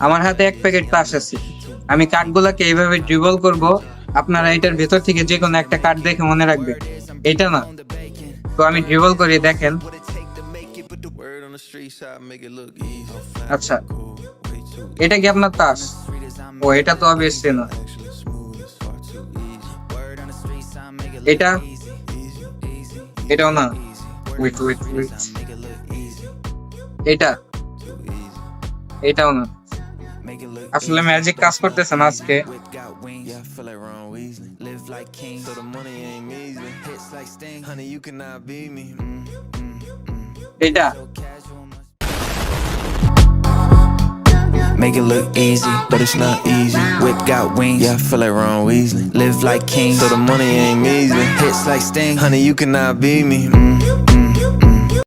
আমার হাতে এক প্যাকেট তাস আছে, আমি কার্ডগুলোকে এইভাবে ড্রিবল করব, আপনারা এটার ভেতর থেকে যে কোনো একটা কার্ড দেখে মনে রাখবেন এটা না। তো আমি ড্রিবল করি, দেখেন। আচ্ছা, এটা কি আপনার তাস? ও, এটা তো অবভিয়াসলি না। এটা, এটাও না। ওয়েট ওয়েট ওয়েট, এটা, এটাও না। আসলে ম্যাজিক কাজ করতেছে না আজকে। এটা, Make it look easy, but it's not easy. Whip got wings, yeah, I feel like Ron Weasley. Live like king, so the money ain't measly. Hits like Sting, honey, you cannot beat me.